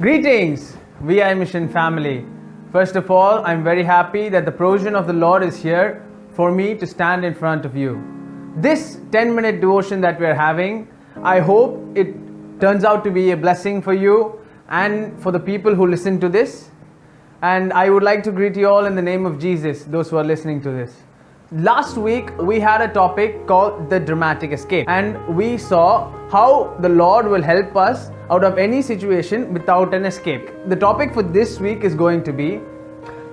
Greetings, V.E.I mission family. First of all, I'm very happy that the provision of the Lord is here for me to stand in front of you. This 10-minute devotion that we're having, I hope it turns out to be a blessing for you and for the people who listen to this. And I would like to greet you all in the name of Jesus, those who are listening to this. Last week, we had a topic called the dramatic escape, and we saw how the Lord will help us out of any situation without an escape. The topic for this week is going to be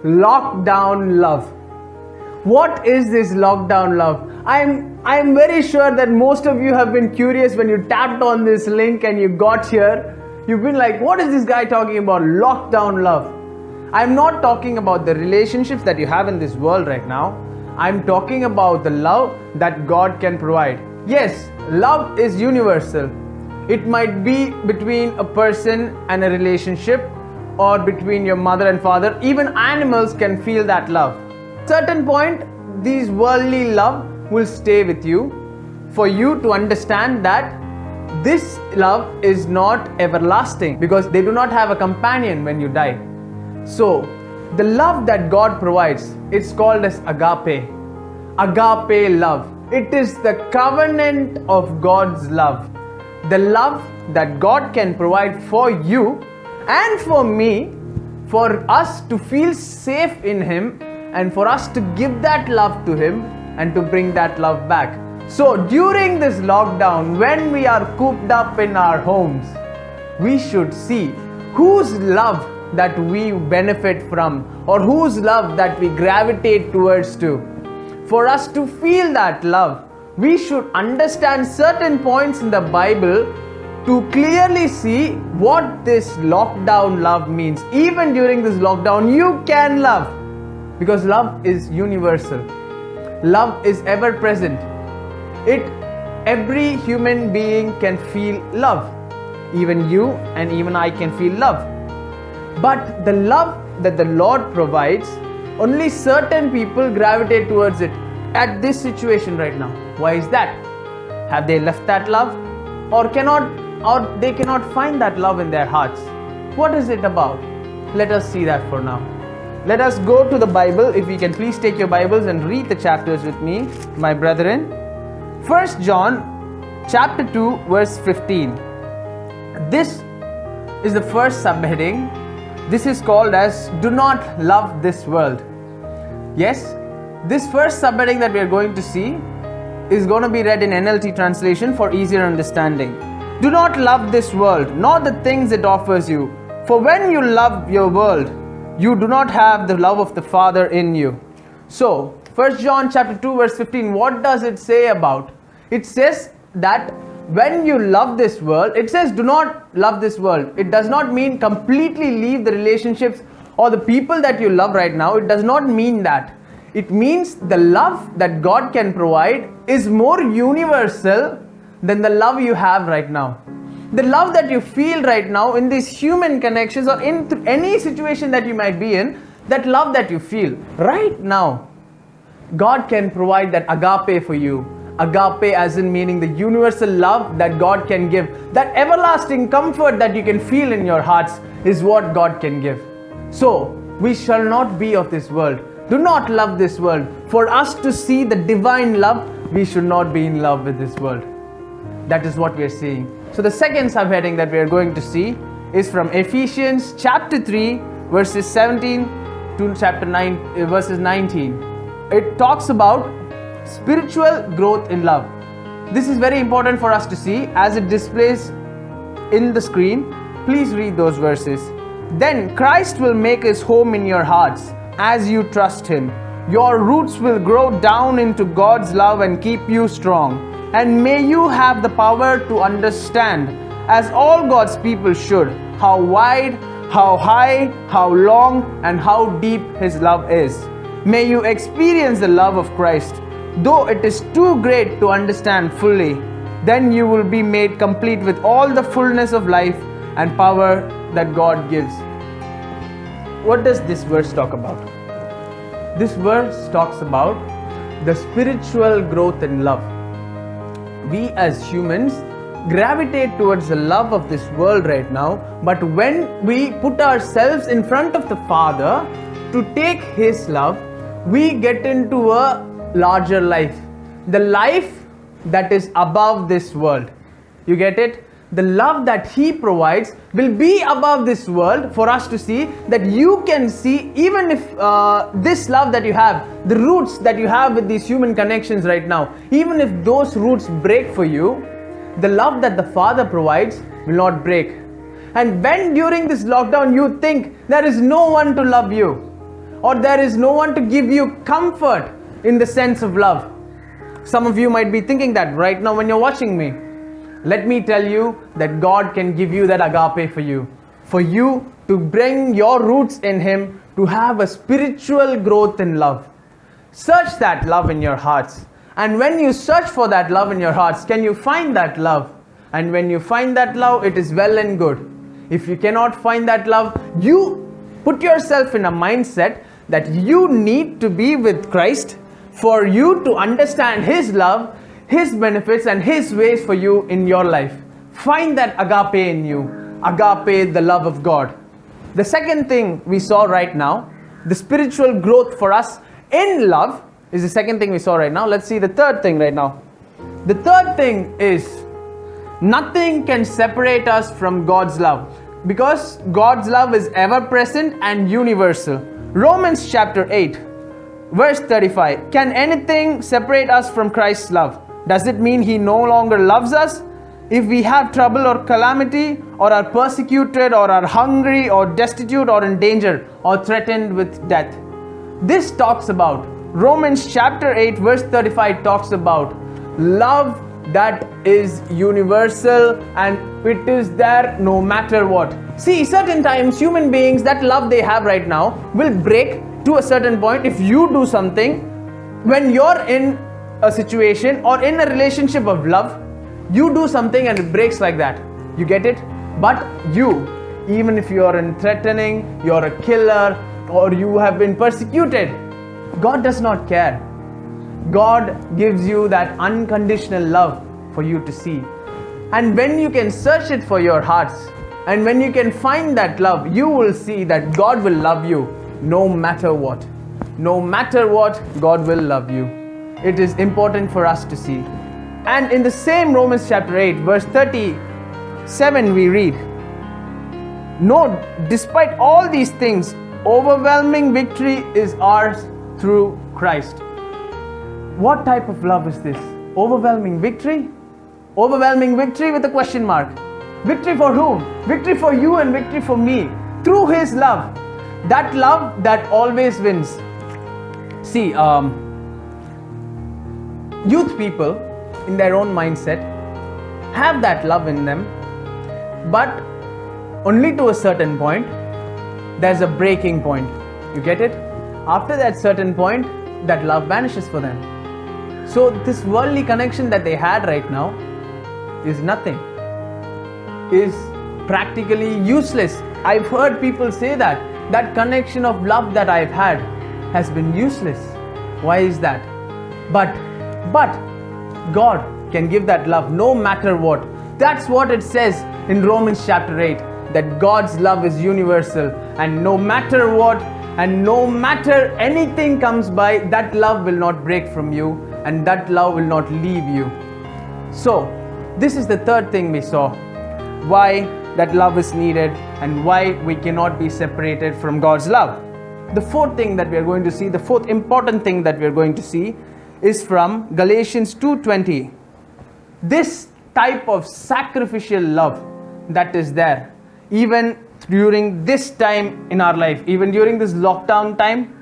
lockdown love. What is this lockdown love? I'm very sure that most of you have been curious when you tapped on this link and you got here. You've been like, what is this guy talking about? Lockdown love. I'm not talking about the relationships that you have in this world right now. I'm talking about the love that God can provide. Yes, love is universal. It might be between a person and a relationship, or between your mother and father. Even animals can feel that love. At a certain point, these worldly love will stay with you for you to understand that this love is not everlasting, because they do not have a companion when you die. So, the love that God provides, it's called as agape. Agape love. It is the covenant of God's love. The love that God can provide for you and for me, for us to feel safe in Him and for us to give that love to Him and to bring that love back. So during this lockdown, when we are cooped up in our homes, we should see whose love that we benefit from, or whose love that we gravitate towards to. For us to feel that love, we should understand certain points in the Bible to clearly see what this lockdown love means. Even during this lockdown, you can love, because love is universal. Love is ever present. Every human being can feel love. Even you and even I can feel love. But the love that the Lord provides, only certain people gravitate towards it at this situation right now. Why is that? Have they left that love? Or they cannot find that love in their hearts? What is it about? Let us see that for now. Let us go to the Bible. If we can please take your Bibles and read the chapters with me, my brethren. 1 John chapter 2 verse 15. This is the first subheading. This is called as do not love this world. Yes, this first subheading that we are going to see is going to be read in NLT translation for easier understanding. Do not love this world, nor the things it offers you. For when you love your world, you do not have the love of the Father in you. So, 1 John chapter 2 verse 15, what does it say about? It says that when you love this world, it says do not love this world. It does not mean completely leave the relationships or the people that you love right now. It does not mean that. It means the love that God can provide is more universal than the love you have right now. The love that you feel right now in these human connections or in any situation that you might be in, that love that you feel right now, God can provide that agape for you. Agape as in meaning the universal love that God can give. That everlasting comfort that you can feel in your hearts is what God can give. So, we shall not be of this world. Do not love this world. For us to see the divine love, we should not be in love with this world. That is what we are seeing. So the second subheading that we are going to see is from Ephesians chapter 3 verses 17 to chapter 9 verses 19. It talks about spiritual growth in love. This is very important for us to see as it displays in the screen. Please read those verses. Then Christ will make His home in your hearts as you trust Him. Your roots will grow down into God's love and keep you strong. And may you have the power to understand, as all God's people should, how wide, how high, how long, and how deep His love is. May you experience the love of Christ, though it is too great to understand fully. Then you will be made complete with all the fullness of life and power that God gives. What does this verse talk about? This verse talks about the spiritual growth in love. We as humans, gravitate towards the love of this world right now, but when we put ourselves in front of the Father to take His love, we get into a larger life. The life that is above this world. You get it? The love that He provides will be above this world for us to see, that you can see, even if this love that you have, the roots that you have with these human connections right now, even if those roots break for you, the love that the Father provides will not break. And when during this lockdown you think there is no one to love you, or there is no one to give you comfort in the sense of love, some of you might be thinking that right now when you're watching me. Let me tell you that God can give you that agape for you to bring your roots in Him, to have a spiritual growth in love. Search that love in your hearts. And when you search for that love in your hearts, can you find that love? And when you find that love, it is well and good. If you cannot find that love, you put yourself in a mindset that you need to be with Christ for you to understand His love, His benefits and His ways for you in your life. Find that agape in you. Agape, the love of God. The second thing we saw right now, the spiritual growth for us in love, is the second thing we saw right now. Let's see the third thing right now. The third thing is, nothing can separate us from God's love, because God's love is ever present and universal. Romans chapter 8, verse 35. Can anything separate us from Christ's love? Does it mean He no longer loves us? If we have trouble or calamity, or are persecuted, or are hungry, or destitute, or in danger, or threatened with death. This talks about, Romans chapter 8 verse 35 talks about love that is universal, and it is there no matter what. See, certain times human beings, that love they have right now will break to a certain point if you do something. When you're in a situation or in a relationship of love, you do something and it breaks like that. You get it? But you, even if you're in threatening, you're a killer, or you have been persecuted, God does not care. God gives you that unconditional love for you to see. And when you can search it for your hearts, and when you can find that love, you will see that God will love you no matter what. No matter what, God will love you. It is important for us to see. And in the same Romans chapter 8 verse 37 we read, no, despite all these things, overwhelming victory is ours through Christ. What type of love is this? Overwhelming victory? Overwhelming victory with a question mark. Victory for whom? Victory for you and victory for me. Through His love. That love that always wins. See, youth people in their own mindset have that love in them, but only to a certain point. There's a breaking point. You get it? After that certain point, that love vanishes for them. So this worldly connection that they had right now is nothing, is practically useless. I've heard people say that connection of love that I've had has been useless. Why is that? But God can give that love no matter what. That's what it says in Romans chapter 8, that God's love is universal, and no matter what and no matter anything comes by, that love will not break from you, and that love will not leave you. So this is the third thing we saw, why that love is needed and why we cannot be separated from God's love. The fourth thing that we are going to see, the fourth important thing that we are going to see, is from Galatians 2:20. This type of sacrificial love that is there, even during this time in our life, even during this lockdown time,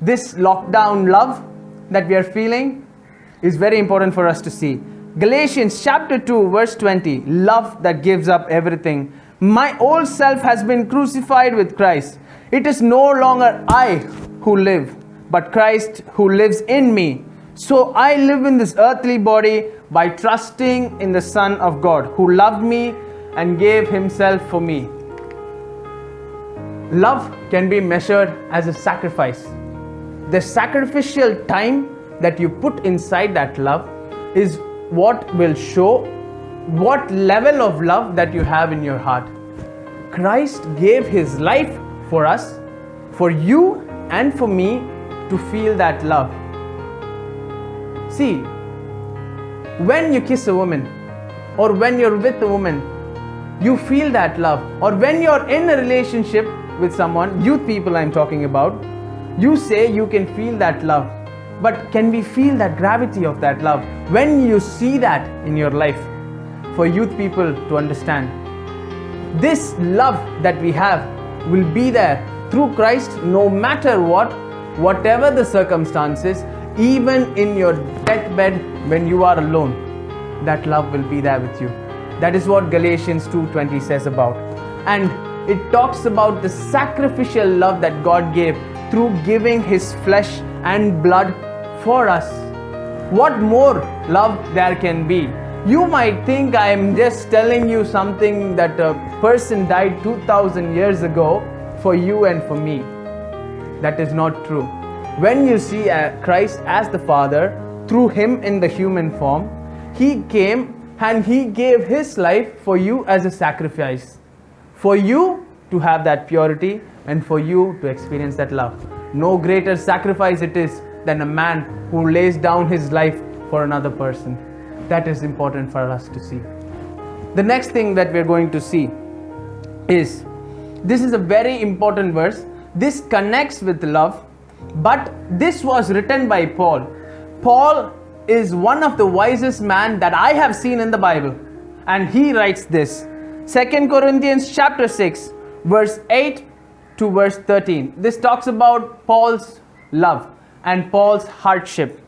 this lockdown love that we are feeling is very important for us to see. Galatians chapter 2 verse 20, love that gives up everything. My old self has been crucified with Christ. It is no longer I who live, but Christ who lives in me. So I live in this earthly body by trusting in the Son of God, who loved me and gave Himself for me. Love can be measured as a sacrifice. The sacrificial time that you put inside that love is what will show what level of love that you have in your heart. Christ gave his life for us, for you and for me to feel that love. See, when you kiss a woman, or when you're with a woman, you feel that love. Or when you're in a relationship with someone, youth people I'm talking about, you say you can feel that love. But can we feel that gravity of that love? When you see that in your life, for youth people to understand, this love that we have will be there through Christ no matter what, whatever the circumstances, even in your deathbed when you are alone, that love will be there with you. That is what Galatians 2:20 says about. And it talks about the sacrificial love that God gave through giving his flesh and blood for us. What more love there can be? You might think I am just telling you something that a person died 2000 years ago for you and for me. That is not true. When you see Christ as the Father, through him in the human form, he came and he gave his life for you as a sacrifice, for you to have that purity and for you to experience that love. No greater sacrifice it is than a man who lays down his life for another person. That is important for us to see. The next thing that we're going to see is, this is a very important verse. This connects with love, but this was written by Paul. Paul is one of the wisest men that I have seen in the Bible, and he writes this. 2 Corinthians chapter 6 verse 8 to verse 13. This talks about Paul's love and Paul's hardship.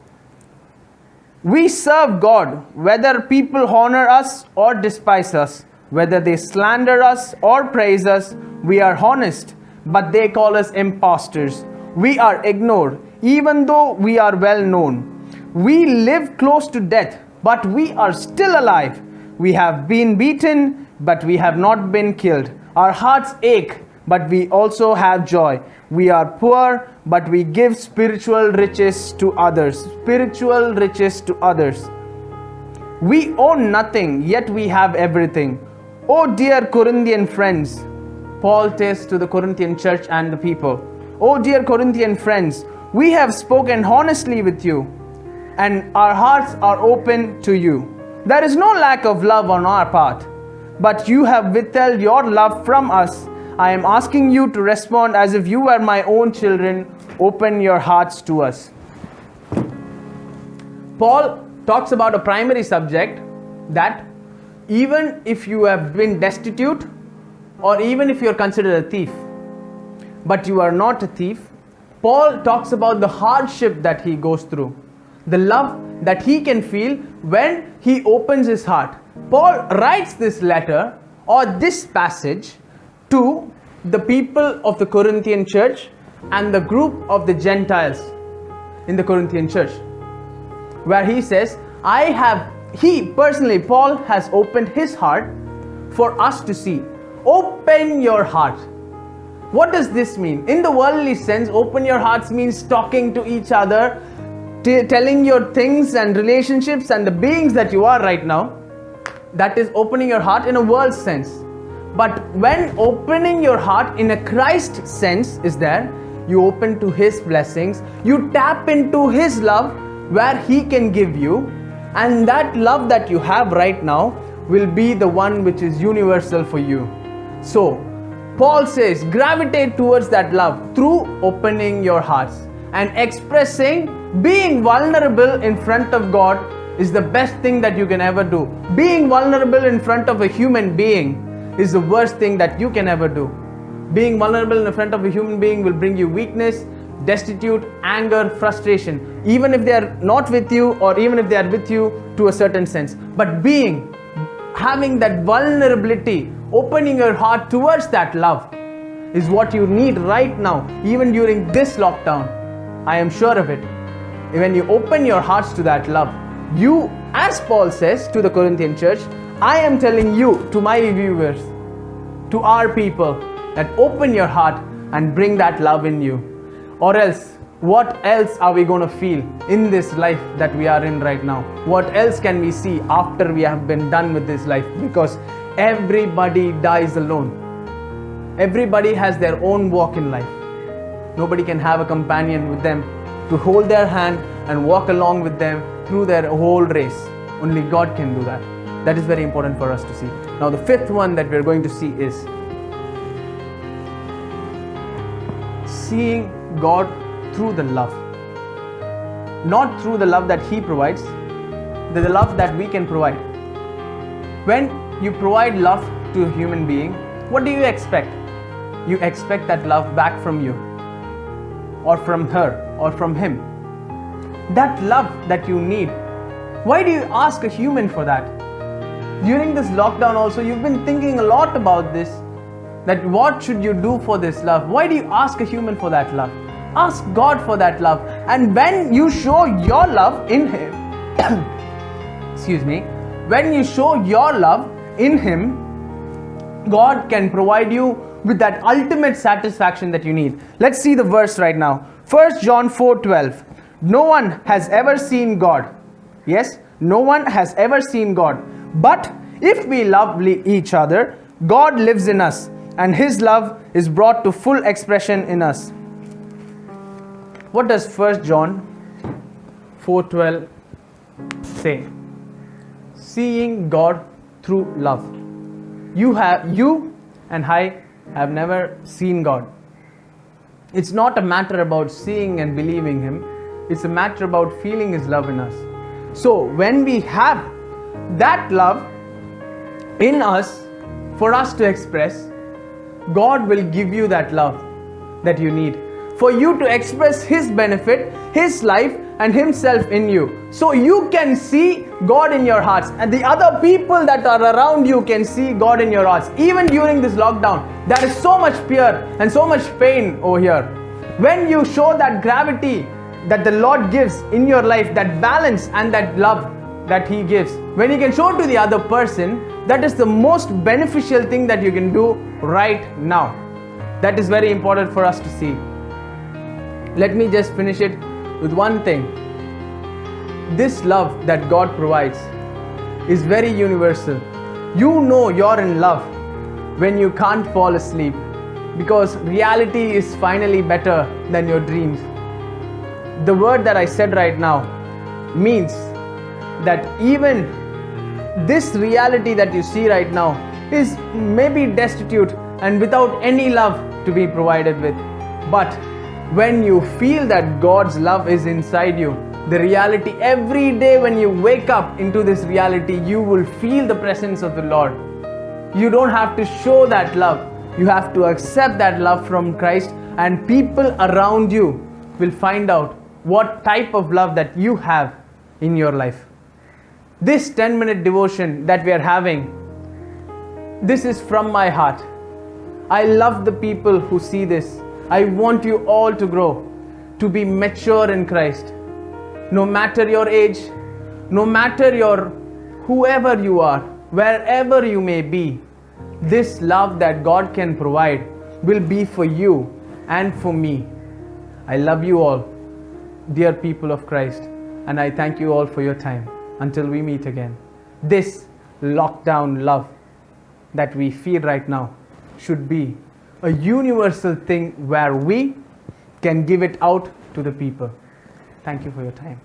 We serve God whether people honor us or despise us, whether they slander us or praise us. We are honest, but they call us impostors. We are ignored, even though we are well known. We live close to death, but we are still alive. We have been beaten, but we have not been killed. Our hearts ache, but we also have joy. We are poor, but we give spiritual riches to others. Spiritual riches to others. We own nothing, yet we have everything. Oh dear Corinthian friends, Paul says to the Corinthian church and the people, oh dear Corinthian friends, we have spoken honestly with you, and our hearts are open to you. There is no lack of love on our part, but you have withheld your love from us. I am asking you to respond as if you were my own children. Open your hearts to us. Paul talks about a primary subject, that even if you have been destitute, or even if you are considered a thief, but you are not a thief, Paul talks about the hardship that he goes through, the love that he can feel when he opens his heart. Paul writes this letter or this passage to the people of the Corinthian church and the group of the Gentiles in the Corinthian church, where he says, Paul has opened his heart for us to see. Open your heart. What does this mean? In the worldly sense, open your hearts means talking to each other, telling your things and relationships and the beings that you are right now. That is opening your heart in a world sense. But when opening your heart in a Christ sense is there, you open to his blessings, you tap into his love where he can give you, and that love that you have right now will be the one which is universal for you. So Paul says, gravitate towards that love through opening your hearts and expressing. Being vulnerable in front of God is the best thing that you can ever do. Being vulnerable in front of a human being is the worst thing that you can ever do. Being vulnerable in front of a human being will bring you weakness, destitute, anger, frustration, even if they are not with you or even if they are with you to a certain sense. But having that vulnerability, opening your heart towards that love is what you need right now, even during this lockdown. I am sure of it. When you open your hearts to that love, you, as Paul says to the Corinthian church, I am telling you, to my viewers, to our people, that open your heart and bring that love in you. Or else, what else are we going to feel in this life that we are in right now? What else can we see after we have been done with this life? Because everybody dies alone. Everybody has their own walk in life. Nobody can have a companion with them to hold their hand and walk along with them through their whole race. Only God can do that. That is very important for us to see. Now the fifth one that we are going to see is seeing God through the love. Not through the love that He provides, the love that we can provide. When you provide love to a human being, what do you expect? You expect that love back from you, or from her, or from him. That love that you need. Why do you ask a human for that? During this lockdown also, you've been thinking a lot about this, that what should you do for this love? Why do you ask a human for that love? Ask God for that love. And when you show your love in Him, when you show your love in Him, God can provide you with that ultimate satisfaction that you need. Let's see the verse right now. 1 John 4:12. No one has ever seen God. Yes, no one has ever seen God. But if we love each other, God lives in us, and His love is brought to full expression in us. What does 1 John 4:12 say? Seeing God through love. You and I have never seen God. It's not a matter about seeing and believing Him. It's a matter about feeling His love in us. So when we have that love in us for us to express, God will give you that love that you need for you to express His benefit, His life and Himself in you. So you can see God in your hearts, and the other people that are around you can see God in your hearts. Even during this lockdown, there is so much fear and so much pain over here. When you show that gravity that the Lord gives in your life, that balance and that love that He gives, when you can show to the other person, that is the most beneficial thing that you can do right now. That is very important for us to see. Let me just finish it with one thing. This love that God provides is very universal. You know you're in love when you can't fall asleep, because reality is finally better than your dreams. The word that I said right now means that even this reality that you see right now is maybe destitute and without any love to be provided with. But when you feel that God's love is inside you, the reality, every day when you wake up into this reality, you will feel the presence of the Lord. You don't have to show that love. You have to accept that love from Christ, and people around you will find out what type of love that you have in your life. This 10-minute devotion that we are having, this is from my heart. I love the people who see this. I want you all to grow, to be mature in Christ. No matter your age, no matter your whoever you are, wherever you may be, this love that God can provide will be for you and for me. I love you all, dear people of Christ, and I thank you all for your time. Until we meet again. This lockdown love that we feel right now should be a universal thing where we can give it out to the people. Thank you for your time.